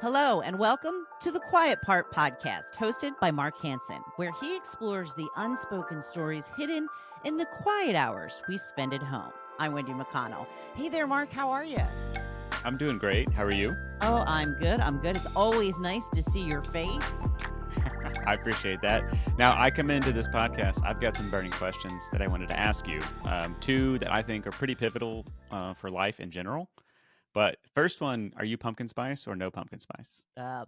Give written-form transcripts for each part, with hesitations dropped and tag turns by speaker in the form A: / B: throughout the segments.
A: Hello, and welcome to the Quiet Part podcast, hosted by Mark Hansen, where he explores the unspoken stories hidden in the quiet hours we spend at home. I'm Wendy McConnell. Hey there, Mark. How are you?
B: I'm doing great. How are you?
A: Oh, I'm good. I'm good. It's always nice to see your face.
B: I appreciate that. Now, I come into this podcast, I've got some burning questions that I wanted to ask you. Two that I think are pretty pivotal for life in general. But first one, are you pumpkin spice or no pumpkin spice?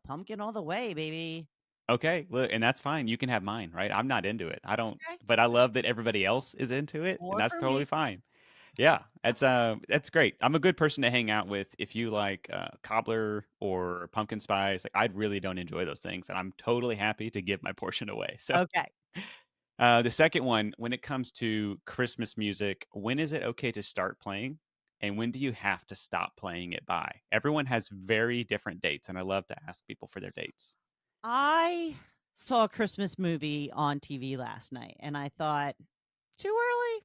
A: Pumpkin all the way, baby.
B: Okay, look, and that's fine. You can have mine, right? I'm not into it. I don't,
A: Okay.
B: but I love that everybody else is into it, and
A: More
B: that's
A: for me.
B: totally fine. Yeah, that's great. I'm a good person to hang out with if you like cobbler or pumpkin spice. Like I really don't enjoy those things, and I'm totally happy to give my portion away. So
A: Okay.
B: the second one, when it comes to Christmas music, when is it okay to start playing, and when do you have to stop playing it by? Everyone has very different dates, and I love to ask people for their dates.
A: I saw a Christmas movie on TV last night, and I thought, too early?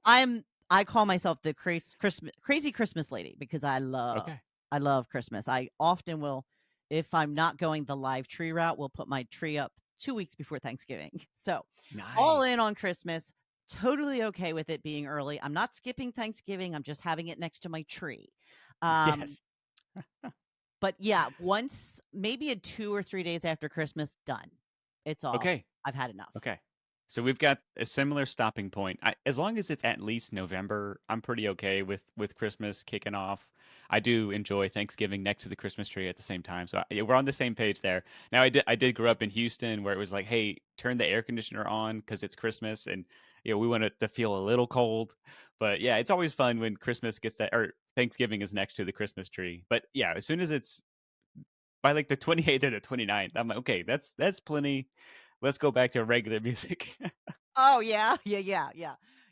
A: Nah. I call myself the crazy Christmas lady because
B: Okay,
A: I love Christmas. I often will, if I'm not going the live tree route, will put my tree up 2 weeks before Thanksgiving. So all in
B: nice.
A: on Christmas. Totally okay with it being early. I'm not skipping Thanksgiving. I'm just having it next to my tree. Um,
B: Yes.
A: but yeah, once maybe a 2 or 3 days after Christmas, done. It's all.
B: Okay.
A: I've had enough.
B: Okay. So we've got a similar stopping point. As long as it's at least November, I'm pretty okay with Christmas kicking off. I do enjoy Thanksgiving next to the Christmas tree at the same time. So yeah, we're on the same page there. Now I did grow up in Houston where it was like, hey, turn the air conditioner on because it's Christmas, and we want it to feel a little cold. But yeah, it's always fun when Christmas gets that, or Thanksgiving is next to the Christmas tree. But yeah, as soon as it's by like the 28th or the 29th, I'm like, okay, that's plenty. Let's go back to regular music.
A: Oh, yeah, yeah.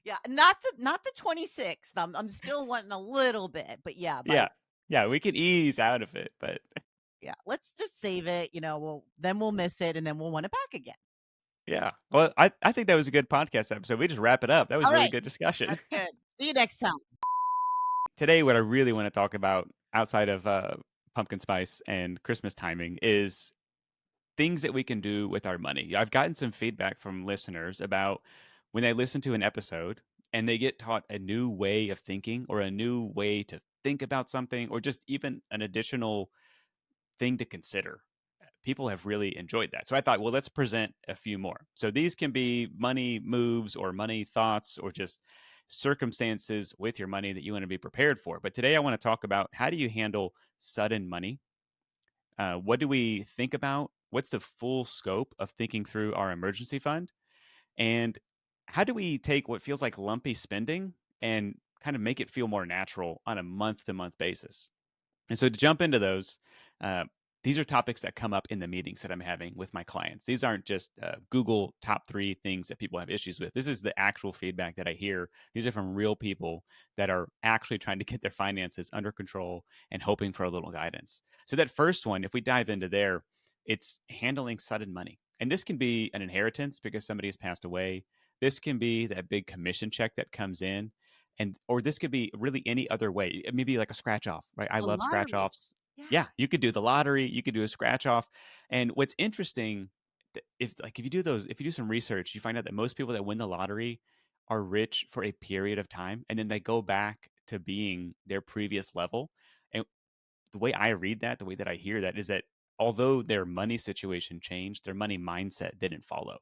A: Yeah, not the 26th. I'm still wanting a little bit, but yeah, by
B: Yeah. Yeah, we could ease out of it, but
A: yeah, let's just save it, we'll miss it and then we'll want it back again.
B: yeah. Well, I think that was a good podcast episode. We just wrap it up. That was really
A: Alright,
B: good discussion.
A: that's good. See you next time.
B: Today, what I really want to talk about outside of pumpkin spice and Christmas timing is things that we can do with our money. I've gotten some feedback from listeners about when they listen to an episode and they get taught a new way of thinking or a new way to think about something or just even an additional thing to consider. People have really enjoyed that. So I thought, well, let's present a few more. So these can be money moves or money thoughts or just circumstances with your money that you want to be prepared for. But today I want to talk about how do you handle sudden money? What do we think about? What's the full scope of thinking through our emergency fund? And how do we take what feels like lumpy spending and kind of make it feel more natural on a month to month basis? And so to jump into those, uh, these are topics that come up in the meetings that I'm having with my clients. These aren't just Google top three things that people have issues with. This is the actual feedback that I hear. These are from real people that are actually trying to get their finances under control and hoping for a little guidance. So, that first one, if we dive into there, it's handling sudden money. And this can be an inheritance because somebody has passed away. This can be that big commission check that comes in and or this could be really any other way. Maybe like a scratch off, right? I
A: The
B: love scratch
A: lottery.
B: offs.
A: Yeah.
B: Yeah, you could do the lottery, you could do a scratch off. And what's interesting, if you do those, if you do some research, you find out that most people that win the lottery are rich for a period of time, and then they go back to being their previous level. And the way I read that, the way that I hear that, is that although their money situation changed, their money mindset didn't follow.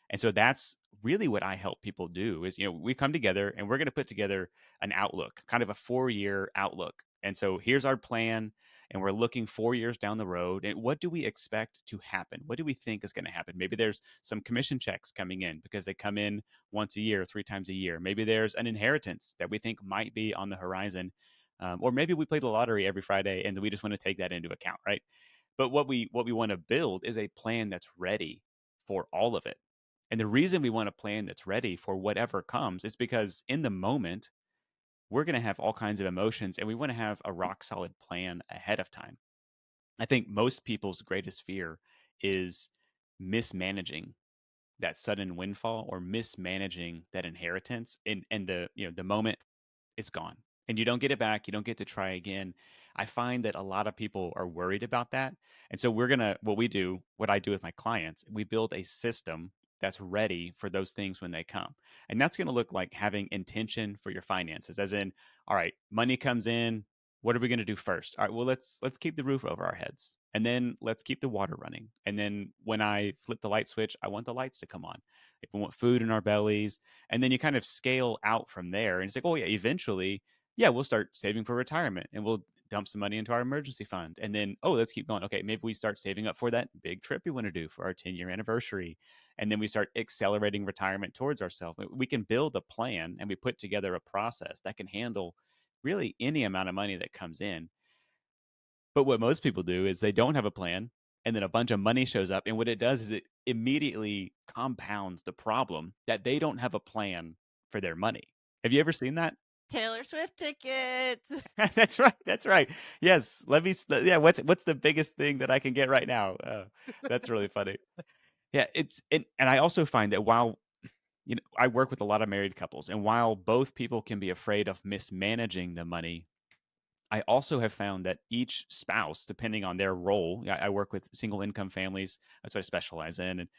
B: And so that's really what I help people do is, we come together and we're going to put together an outlook, kind of a 4-year outlook. And so here's our plan and we're looking 4 years down the road and what do we expect to happen? What do we think is going to happen? Maybe there's some commission checks coming in because they come in once a year, 3 times a year. Maybe there's an inheritance that we think might be on the horizon. Or maybe we play the lottery every Friday and we just want to take that into account, right? But what we want to build is a plan that's ready for all of it. And the reason we want a plan that's ready for whatever comes is because in the moment, we're going to have all kinds of emotions and we want to have a rock solid plan ahead of time. I think most people's greatest fear is mismanaging that sudden windfall or mismanaging that inheritance and the moment it's gone and you don't get it back, you don't get to try again. I find that a lot of people are worried about that. And so what I do with my clients, we build a system that's ready for those things when they come. And that's going to look like having intention for your finances, as in, all right, money comes in. What are we going to do first? All right, well, let's keep the roof over our heads, and then let's keep the water running. And then when I flip the light switch, I want the lights to come on. If we want food in our bellies, and then you kind of scale out from there. And it's like, oh yeah, eventually, yeah, we'll start saving for retirement, and we'll dump some money into our emergency fund. And then, oh, let's keep going. Okay, maybe we start saving up for that big trip we want to do for our 10-year anniversary. And then we start accelerating retirement towards ourselves. We can build a plan and we put together a process that can handle really any amount of money that comes in. But what most people do is they don't have a plan, and then a bunch of money shows up. And what it does is it immediately compounds the problem that they don't have a plan for their money. Have you ever seen that?
A: Taylor Swift tickets.
B: That's right. That's right. Yes. Yeah. What's the biggest thing that I can get right now? That's really funny. Yeah. And I also find that while I work with a lot of married couples, and while both people can be afraid of mismanaging the money, I also have found that each spouse, depending on their role, I work with single income families. That's what I specialize in. And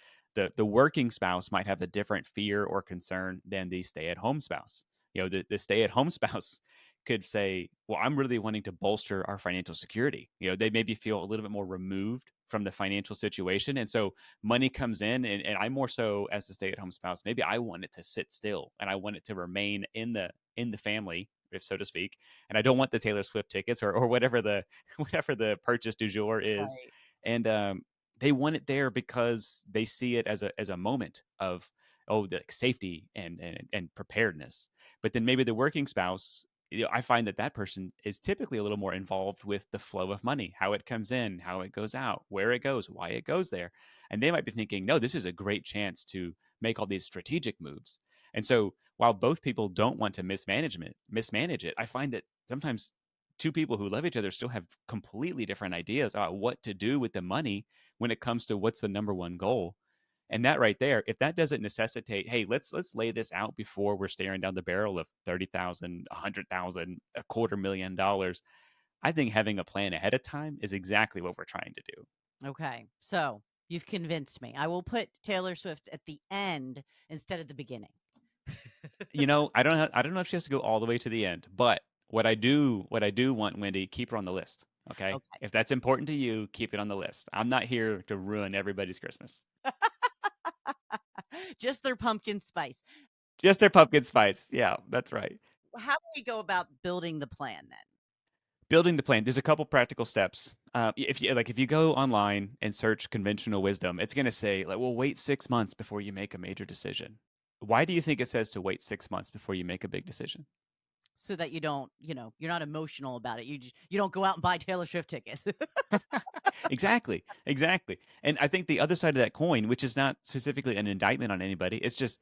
B: the working spouse might have a different fear or concern than the stay at home spouse. The stay at home spouse could say, well, I'm really wanting to bolster our financial security. They maybe feel a little bit more removed from the financial situation. And so money comes in, and I more so as the stay at home spouse, maybe I want it to sit still and I want it to remain in the family, if so to speak, and I don't want the Taylor Swift tickets or whatever the whatever the purchase du jour is.
A: Right.
B: And they want it there because they see it as a moment of, oh, the safety and preparedness. But then maybe the working spouse, I find that person is typically a little more involved with the flow of money, how it comes in, how it goes out, where it goes, why it goes there. And they might be thinking, no, this is a great chance to make all these strategic moves. And so while both people don't want to mismanage it, I find that sometimes two people who love each other still have completely different ideas about what to do with the money when it comes to what's the number one goal. And that right there, if that doesn't necessitate, hey, let's lay this out before we're staring down the barrel of 30,000, 100,000, $250,000, I think having a plan ahead of time is exactly what we're trying to do.
A: Okay. So you've convinced me. I will put Taylor Swift at the end instead of the beginning.
B: I don't know if she has to go all the way to the end, but what I do want, Wendy, keep her on the list. Okay.
A: Okay.
B: If that's important to you, keep it on the list. I'm not here to ruin everybody's Christmas.
A: Just their pumpkin spice.
B: Just their pumpkin spice. Yeah, that's right.
A: How do we go about building the plan then?
B: Building the plan. There's a couple practical steps. If you go online and search conventional wisdom, it's going to say like, well, wait 6 months before you make a major decision. Why do you think it says to wait 6 months before you make a big decision?
A: So that you don't, you're not emotional about it. You don't go out and buy Taylor Swift tickets.
B: Exactly, exactly. And I think the other side of that coin, which is not specifically an indictment on anybody, it's just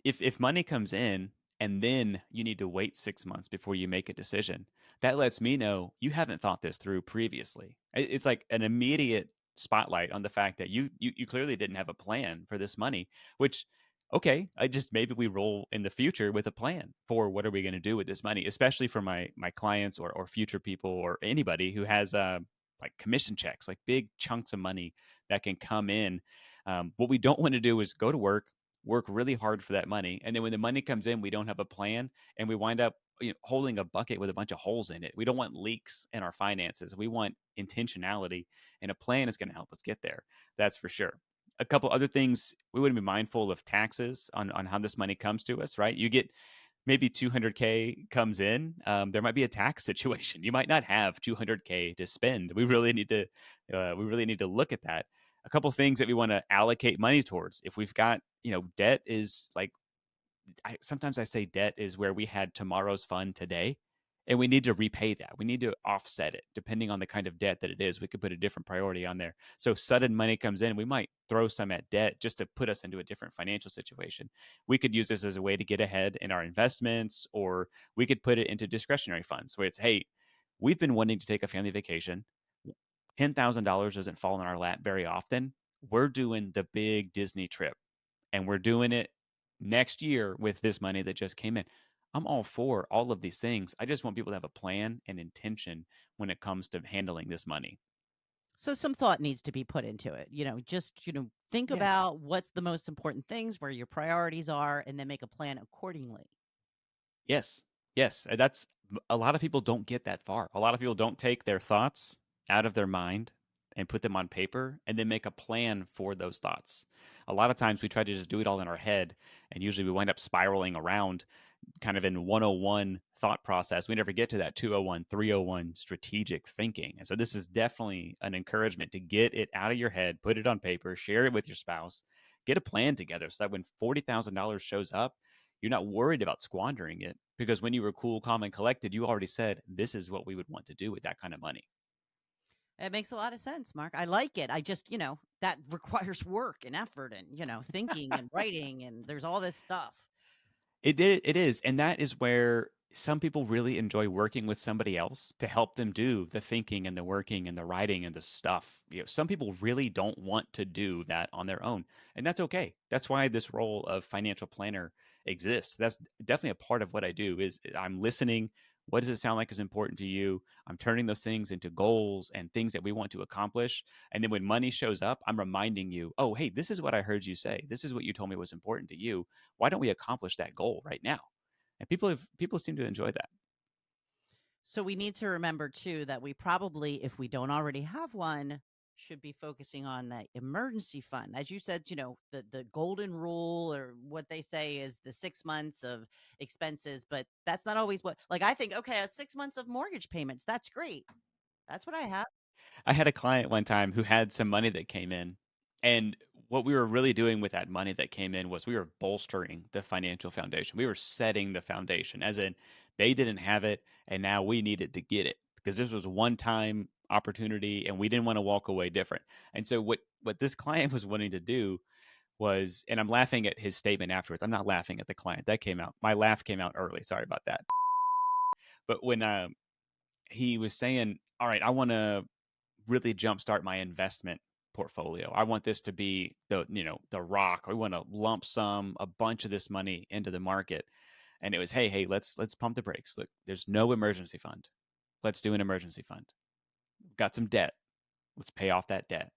B: if money comes in and then you need to wait 6 months before you make a decision, that lets me know you haven't thought this through previously. It's like an immediate spotlight on the fact that you clearly didn't have a plan for this money, which okay, I just maybe we roll in the future with a plan for what are we going to do with this money, especially for my clients or future people or anybody who has like commission checks, like big chunks of money that can come in. What we don't want to do is go to work really hard for that money, and then when the money comes in, we don't have a plan, and we wind up holding a bucket with a bunch of holes in it. We don't want leaks in our finances. We want intentionality, and a plan is going to help us get there. That's for sure. A couple other things, we want to be mindful of taxes on how this money comes to us, right? You get maybe 200K comes in, there might be a tax situation. You might not have 200K to spend. We really need to look at that. A couple things that we want to allocate money towards. If we've got, debt is like sometimes I say debt is where we had tomorrow's fun today, and we need to repay that. We need to offset it depending on the kind of debt that it is. We could put a different priority on there. So sudden money comes in, we might throw some at debt just to put us into a different financial situation. We could use this as a way to get ahead in our investments, or we could put it into discretionary funds where it's, hey, we've been wanting to take a family vacation. $10,000 doesn't fall in our lap very often. We're doing the big Disney trip, and we're doing it next year with this money that just came in. I'm all for all of these things. I just want people to have a plan and intention when it comes to handling this money.
A: So some thought needs to be put into it. Just, think
B: Yeah.
A: about what's the most important things, where your priorities are, and then make a plan accordingly.
B: Yes. Yes. That's a lot of people don't get that far. A lot of people don't take their thoughts out of their mind and put them on paper and then make a plan for those thoughts. A lot of times we try to just do it all in our head, and usually we wind up spiraling around kind of in 101 thought process. We never get to that 201, 301 strategic thinking. And so this is definitely an encouragement to get it out of your head, put it on paper, share it with your spouse, get a plan together so that when $40,000 shows up, you're not worried about squandering it, because when you were cool, calm, and collected, you already said, this is what we would want to do with that kind of money.
A: It makes a lot of sense, Mark. I like it. I just, that requires work and effort and, thinking and writing, and there's all this stuff.
B: It is, and that is where some people really enjoy working with somebody else to help them do the thinking and the working and the writing and the stuff. Some people really don't want to do that on their own, and that's okay. That's why this role of financial planner exists. That's definitely a part of what I do. Is I'm listening. What does it sound like is important to you? I'm turning those things into goals and things that we want to accomplish. And then when money shows up, I'm reminding you, oh, hey, this is what I heard you say. This is what you told me was important to you. Why don't we accomplish that goal right now? And people seem to enjoy that.
A: So we need to remember too that we probably, if we don't already have one, should be focusing on that emergency fund. As you said, the golden rule, or what they say is the 6 months of expenses, but that's not always what, like, I think, okay, 6 months of mortgage payments. That's great. That's what I have.
B: I had a client one time who had some money that came in, and what we were really doing with that money that came in was we were bolstering the financial foundation. We were setting the foundation, as in they didn't have it, and now we needed to get it, because this was one time opportunity, and we didn't want to walk away different. And so what this client was wanting to do was, and I'm laughing at his statement afterwards. I'm not laughing at the client. That came out. My laugh came out early. Sorry about that. But when he was saying, "All right, I want to really jumpstart my investment portfolio. I want this to be the rock. I want to lump sum a bunch of this money into the market." And it was, hey, let's pump the brakes. Look, there's no emergency fund. Let's do an emergency fund. Got some debt. Let's pay off that debt.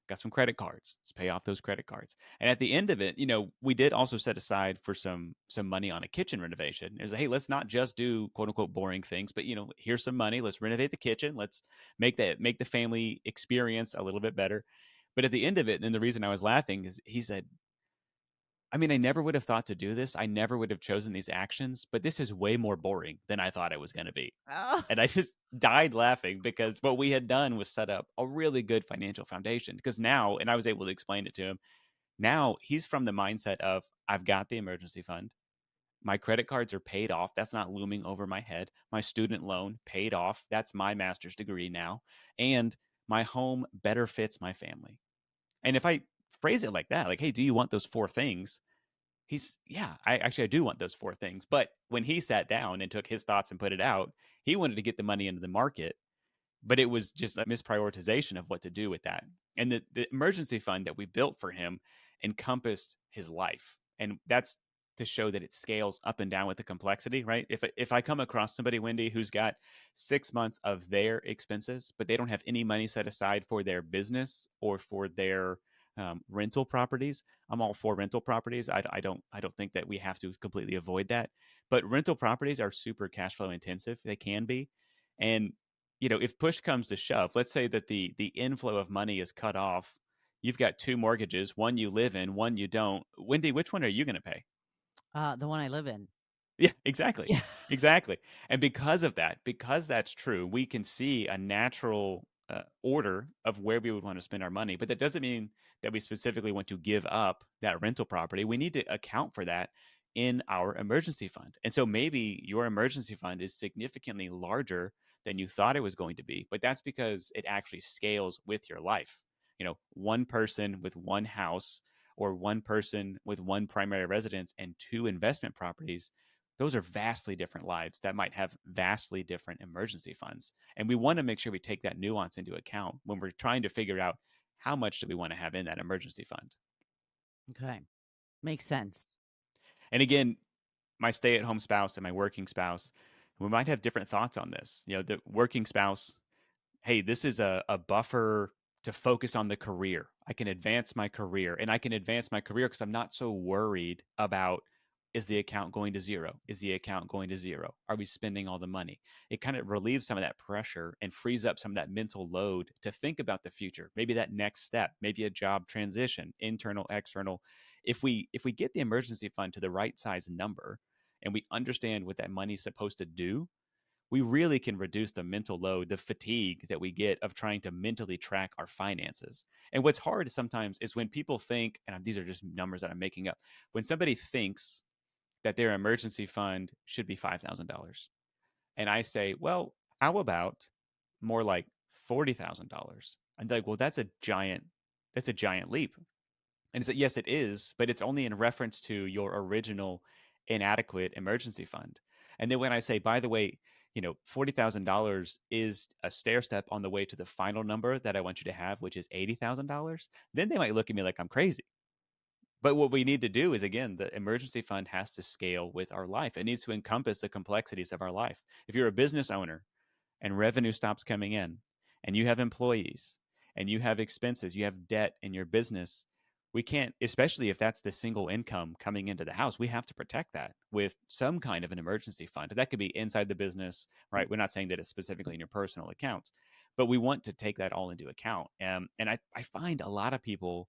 B: Got some credit cards. Let's pay off those credit cards. And at the end of it, we did also set aside for some money on a kitchen renovation. It was, hey, let's not just do quote unquote boring things, but here's some money. Let's renovate the kitchen. Let's make the family experience a little bit better. But at the end of it, and the reason I was laughing is he said, I mean, I never would have thought to do this. I never would have chosen these actions, but this is way more boring than I thought it was going to be.
A: Oh,
B: And I just died laughing, because what we had done was set up a really good financial foundation. Because now, and I was able to explain it to him, now he's from the mindset of, I've got the emergency fund. My credit cards are paid off. That's not looming over my head. My student loan paid off. That's my master's degree now. And my home better fits my family. And if I phrase it like that, like, hey, do you want those four things? Yeah, I do want those four things. But when he sat down and took his thoughts and put it out, he wanted to get the money into the market, but it was just a misprioritization of what to do with that. And the emergency fund that we built for him encompassed his life. And that's to show that it scales up and down with the complexity, right? If I come across somebody, Wendy, who's got 6 months of their expenses, but they don't have any money set aside for their business or for their rental properties, I'm all for rental properties. I don't think that we have to completely avoid that. But rental properties are super cash flow intensive. They can be. And if push comes to shove, let's say that the inflow of money is cut off. You've got two mortgages, one you live in, one you don't. Wendy, which one are you going to pay?
A: the one I live in.
B: Yeah, exactly.
A: Yeah.
B: Exactly. And because of that, because that's true, we can see a natural order of where we would want to spend our money. But that doesn't mean that we specifically want to give up that rental property. We need to account for that in our emergency fund. And so maybe your emergency fund is significantly larger than you thought it was going to be, but that's because it actually scales with your life. One person with one house, or one person with one primary residence and two investment properties, those are vastly different lives that might have vastly different emergency funds. And we want to make sure we take that nuance into account when we're trying to figure out how much do we want to have in that emergency fund.
A: Okay. Makes sense.
B: And again, my stay at home spouse and my working spouse, we might have different thoughts on this. The working spouse hey, this is a buffer to focus on the career. I can advance my career, and I can advance my career because I'm not so worried about, is the account going to zero? Is the account going to zero? Are we spending all the money? It kind of relieves some of that pressure and frees up some of that mental load to think about the future. Maybe that next step, maybe a job transition, internal, external. If we get the emergency fund to the right size number and we understand what that money is supposed to do, we really can reduce the mental load, the fatigue that we get of trying to mentally track our finances. And what's hard sometimes is when people think, and these are just numbers that I'm making up, when somebody thinks that their emergency fund should be $5,000. And I say, well, how about more like $40,000? And they're like, well, that's a giant leap. And so, yes, it is, but it's only in reference to your original inadequate emergency fund. And then when I say, by the way, $40,000 is a stair step on the way to the final number that I want you to have, which is $80,000, then they might look at me like I'm crazy. But what we need to do is, again, the emergency fund has to scale with our life. It needs to encompass the complexities of our life. If you're a business owner and revenue stops coming in and you have employees and you have expenses, you have debt in your business, we can't, especially if that's the single income coming into the house, we have to protect that with some kind of an emergency fund. That could be inside the business, right? We're not saying that it's specifically in your personal accounts, but we want to take that all into account. And I find a lot of people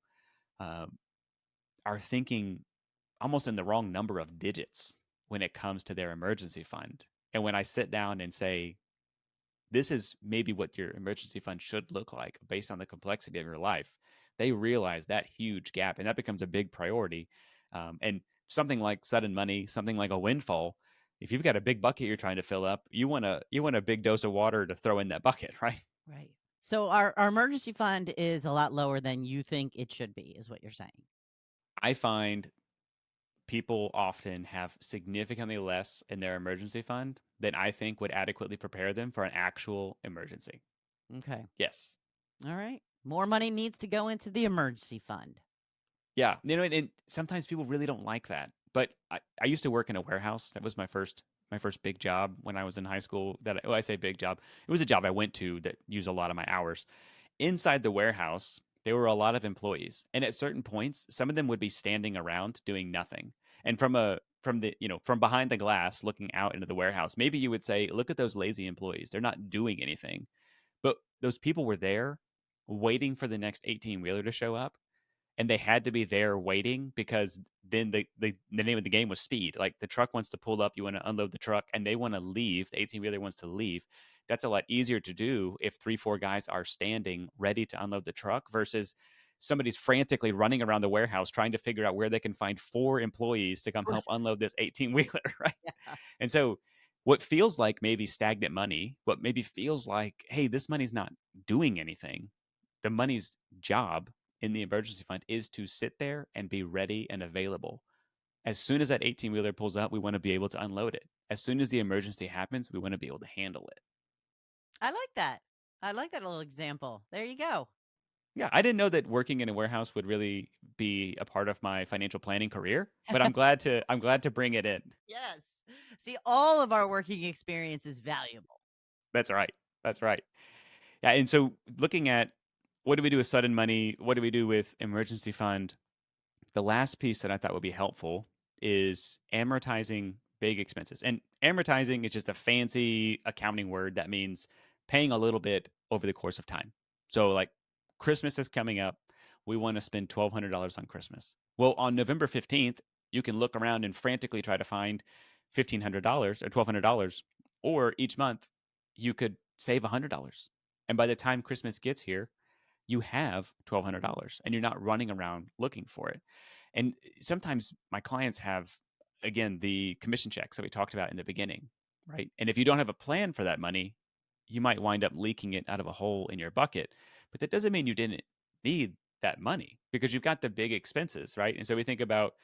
B: um, are thinking almost in the wrong number of digits when it comes to their emergency fund. And when I sit down and say, this is maybe what your emergency fund should look like based on the complexity of your life, they realize that huge gap, and that becomes a big priority. And something like sudden money, something like a windfall, if you've got a big bucket you're trying to fill up, you want a big dose of water to throw in that bucket, right?
A: Right. So our emergency fund is a lot lower than you think it should be, is what you're saying.
B: I find people often have significantly less in their emergency fund than I think would adequately prepare them for an actual emergency.
A: Okay.
B: Yes.
A: All right. More money needs to go into the emergency fund.
B: Yeah, and sometimes people really don't like that. But I used to work in a warehouse. That was my first big job when I was in high school. I say big job. It was a job I went to that used a lot of my hours. Inside the warehouse, there were a lot of employees, and at certain points, some of them would be standing around doing nothing. And from behind the glass, looking out into the warehouse, maybe you would say, "Look at those lazy employees. They're not doing anything." But those people were there, waiting for the next 18 wheeler to show up, and they had to be there waiting because then the name of the game was speed. Like the truck wants to pull up, you want to unload the truck, and they want to leave. The 18 wheeler wants to leave. That's a lot easier to do if 3, 4 guys are standing ready to unload the truck versus somebody's frantically running around the warehouse trying to figure out where they can find 4 employees to come help unload this 18 wheeler, right?
A: Yes.
B: And so what feels like maybe stagnant money, what maybe feels like, hey, this money's not doing anything. The money's job in the emergency fund is to sit there and be ready and available. As soon as that 18 wheeler pulls up, we want to be able to unload it. As soon as the emergency happens, we want to be able to handle it.
A: I like that. I like that little example. There you go.
B: Yeah, I didn't know that working in a warehouse would really be a part of my financial planning career, but I'm glad to bring it in.
A: Yes. See, all of our working experience is valuable.
B: That's right. That's right. Yeah, and so looking at what do we do with sudden money? What do we do with emergency fund? The last piece that I thought would be helpful is amortizing big expenses. And amortizing is just a fancy accounting word that means paying a little bit over the course of time. So, like Christmas is coming up. We want to spend $1,200 on Christmas. Well, on November 15th, you can look around and frantically try to find $1,500 or $1,200. Or each month, you could save $100. And by the time Christmas gets here, you have $1,200 and you're not running around looking for it. And sometimes my clients have, again, the commission checks that we talked about in the beginning, right? And if you don't have a plan for that money, you might wind up leaking it out of a hole in your bucket. But that doesn't mean you didn't need that money because you've got the big expenses, right? And so we think about,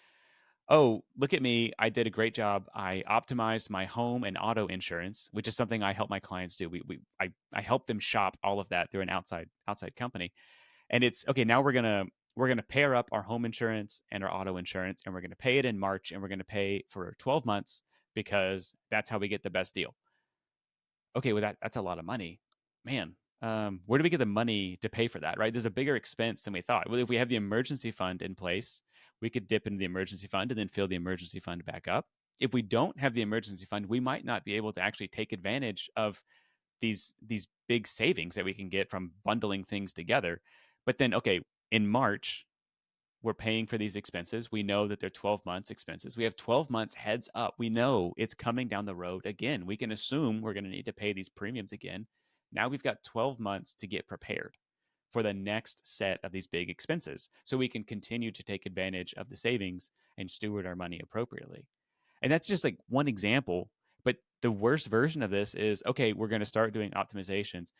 B: oh, look at me. I did a great job. I optimized my home and auto insurance, which is something I help my clients do. I help them shop all of that through an outside company. And it's okay, now we're gonna pair up our home insurance and our auto insurance, and we're gonna pay it in March, and we're gonna pay for 12 months because that's how we get the best deal. Okay, well that's a lot of money. Man, where do we get the money to pay for that, right? There's a bigger expense than we thought. Well, if we have the emergency fund in place, we could dip into the emergency fund and then fill the emergency fund back up. If we don't have the emergency fund, we might not be able to actually take advantage of these big savings that we can get from bundling things together. But then, okay, in March, we're paying for these expenses. We know that they're 12 months expenses. We have 12 months heads up. We know it's coming down the road again. We can assume we're going to need to pay these premiums again. Now we've got 12 months to get prepared for the next set of these big expenses so we can continue to take advantage of the savings and steward our money appropriately. And that's just like one example. But the worst version of this is okay, we're going to start doing optimizations.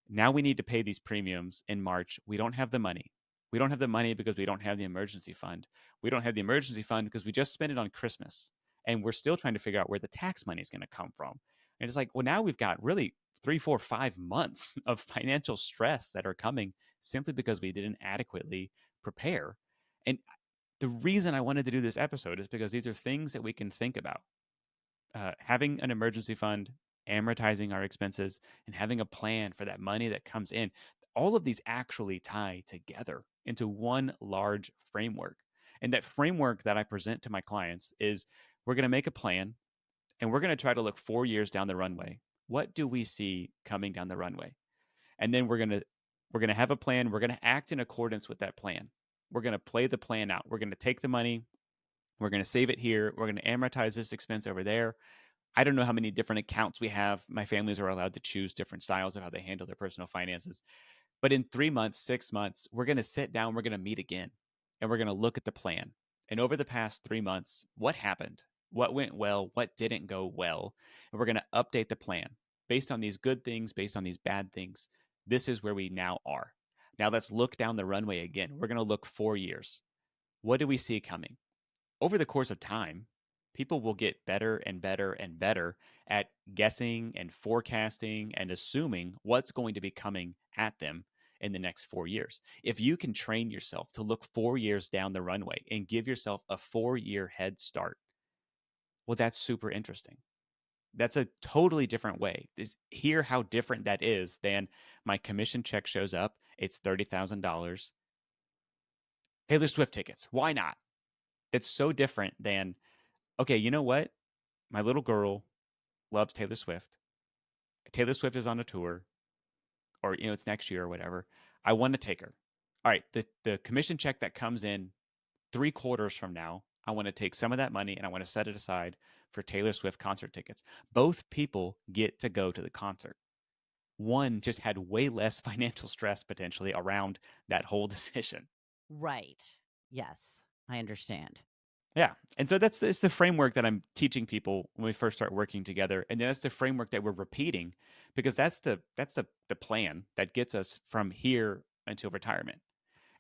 B: Now we need to pay these premiums in March. We don't have the money. We don't have the money because we don't have the emergency fund. We don't have the emergency fund because we just spent it on Christmas. And we're still trying to figure out where the tax money is going to come from. And it's like, well, now we've got really 3, 4, 5 months of financial stress that are coming simply because we didn't adequately prepare. And the reason I wanted to do this episode is because these are things that we can think about. Having an emergency fund, amortizing our expenses, and having a plan for that money that comes in, all of these actually tie together into one large framework. And that framework that I present to my clients is we're going to make a plan and we're going to try to look 4 years down the runway. What do we see coming down the runway? And then we're going to have a plan. We're going to act in accordance with that plan. We're going to play the plan out. We're going to take the money. We're going to save it here. We're going to amortize this expense over there. I don't know how many different accounts we have. My families are allowed to choose different styles of how they handle their personal finances. But in 3 months, 6 months, we're going to sit down, we're going to meet again, and we're going to look at the plan. And over the past 3 months, what happened? What went well? What didn't go well? And we're going to update the plan based on these good things, based on these bad things. This is where we now are. Now let's look down the runway again. We're going to look 4 years. What do we see coming? Over the course of time, people will get better and better and better at guessing and forecasting and assuming what's going to be coming at them in the next 4 years. If you can train yourself to look 4 years down the runway and give yourself a 4 year head start, well, that's super interesting. That's a totally different way. Hear how different that is than my commission check shows up. It's $30,000. Taylor Swift tickets. Why not? It's so different than, okay, you know what? My little girl loves Taylor Swift. Taylor Swift is on a tour, or it's next year or whatever. I want to take her. All right, the commission check that comes in 3 quarters from now, I want to take some of that money and I want to set it aside for Taylor Swift concert tickets. Both people get to go to the concert. One just had way less financial stress potentially around that whole decision.
A: Right. Yes, I understand.
B: Yeah. And so it's the framework that I'm teaching people when we first start working together. And then that's the framework that we're repeating because that's the plan that gets us from here until retirement.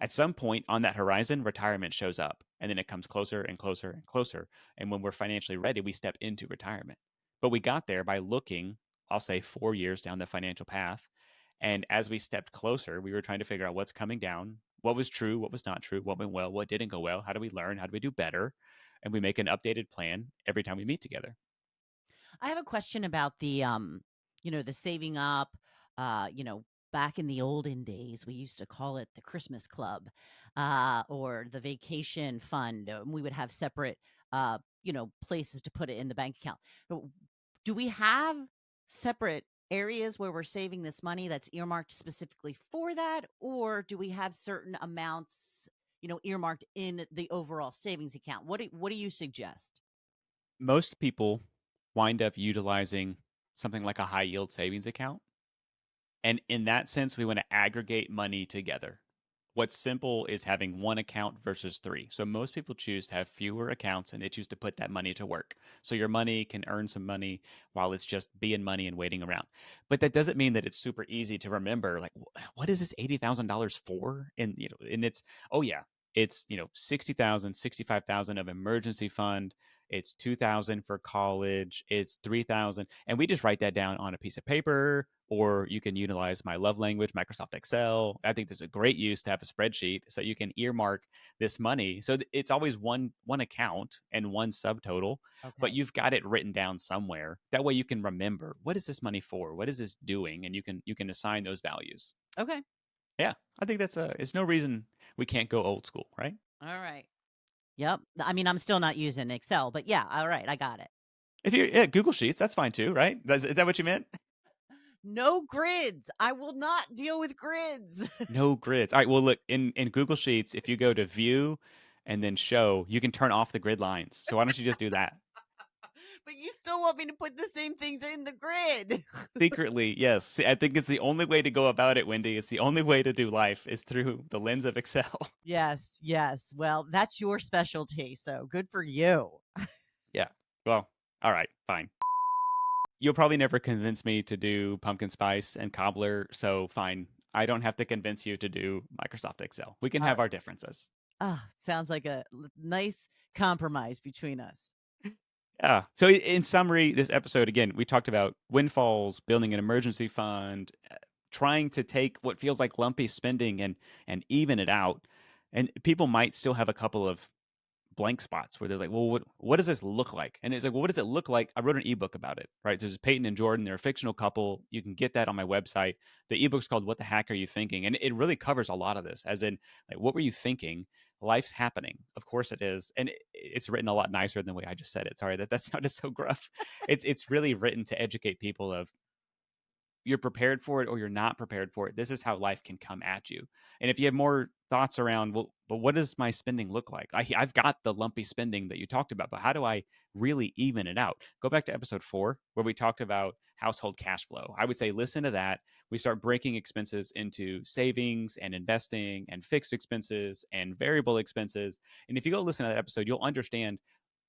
B: At some point on that horizon, retirement shows up and then it comes closer and closer and closer. And when we're financially ready, we step into retirement. But we got there by looking, I'll say 4 years down the financial path. And as we stepped closer, we were trying to figure out what's coming down, what was true, what was not true, what went well, what didn't go well, how do we learn, how do we do better? And we make an updated plan every time we meet together.
A: I have a question about the saving up, back in the olden days, we used to call it the Christmas club, or the vacation fund. We would have separate, places to put it in the bank account. Do we have separate areas where we're saving this money that's earmarked specifically for that, or do we have certain amounts, earmarked in the overall savings account? What do you suggest?
B: Most people wind up utilizing something like a high yield savings account. And in that sense, we want to aggregate money together. What's simple is having one account versus three. So most people choose to have fewer accounts and they choose to put that money to work. So your money can earn some money while it's just being money and waiting around. But that doesn't mean that it's super easy to remember like what is this $80,000 for? And it's oh yeah, it's 60,000, 65,000 of emergency fund. it's 2,000 for college, it's 3,000, and we just write that down on a piece of paper. Or you can utilize my love language, Microsoft Excel. I think there's a great use to have a spreadsheet so you can earmark this money. So it's always one account and one subtotal, but
A: Okay.
B: you've got it written down somewhere. That way you can remember, what is this money for? What is this doing? And you can assign those values.
A: Okay.
B: Yeah, I think it's no reason we can't go old school, right?
A: All right. Yep. I mean, I'm still not using Excel, but yeah, all right, I got it.
B: If you're Google Sheets, that's fine too, right? Is that what you meant?
A: No grids. I will not deal with grids.
B: No grids. All right. Well, look, in Google Sheets, if you go to View and then Show, you can turn off the grid lines. So why don't you just do that?
A: But you still want me to put the same things in the grid.
B: Secretly, yes. See, I think it's the only way to go about it, Wendy. It's the only way to do life is through the lens of Excel.
A: Yes, yes. Well, that's your specialty, so good for you.
B: Yeah. Well, all right, fine. You'll probably never convince me to do pumpkin spice and cobbler, so fine. I don't have to convince you to do Microsoft Excel. We can
A: All
B: have
A: right.
B: our differences.
A: Ah, sounds like a nice compromise between us.
B: Yeah. So in summary, this episode again, we talked about windfalls, building an emergency fund, trying to take what feels like lumpy spending and even it out. And people might still have a couple of blank spots where they're like, well, what does this look like? And it's like, well, what does it look like? I wrote an ebook about it, right? There's Peyton and Jordan. They're a fictional couple. You can get that on my website. The ebook's called What the Heck Are You Thinking? And it really covers a lot of this, as in, like, what were you thinking? Life's happening. Of course it is. And it's written a lot nicer than the way I just said it. Sorry that sounded so gruff. It's really written to educate people of, you're prepared for it or you're not prepared for it. This is how life can come at you. And if you have more thoughts around, well, but what does my spending look like? I've got the lumpy spending that you talked about, but how do I really even it out? Go back to episode 4, where we talked about household cash flow. I would say listen to that. We start breaking expenses into savings and investing and fixed expenses and variable expenses. And if you go listen to that episode, you'll understand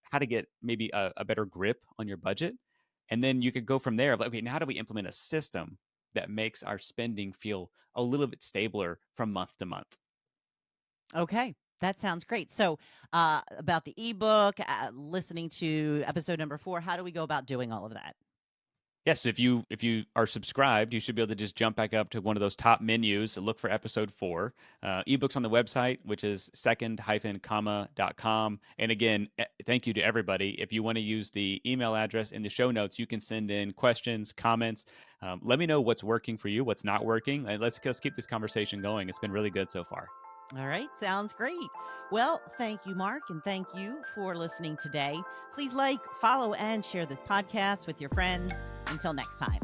B: how to get maybe a better grip on your budget. And then you could go from there. Like, okay, now how do we implement a system that makes our spending feel a little bit stabler from month to month?
A: Okay, that sounds great. So, about the ebook, listening to episode number 4, how do we go about doing all of that?
B: Yes, if you are subscribed, you should be able to just jump back up to one of those top menus and look for episode 4. Ebooks on the website, which is second-comma.com. And again, thank you to everybody. If you want to use the email address in the show notes, you can send in questions, comments. Let me know what's working for you, what's not working. And let's keep this conversation going. It's been really good so far.
A: All right, sounds great. Well, thank you, Mark, and thank you for listening today. Please like, follow, and share this podcast with your friends. Until next time.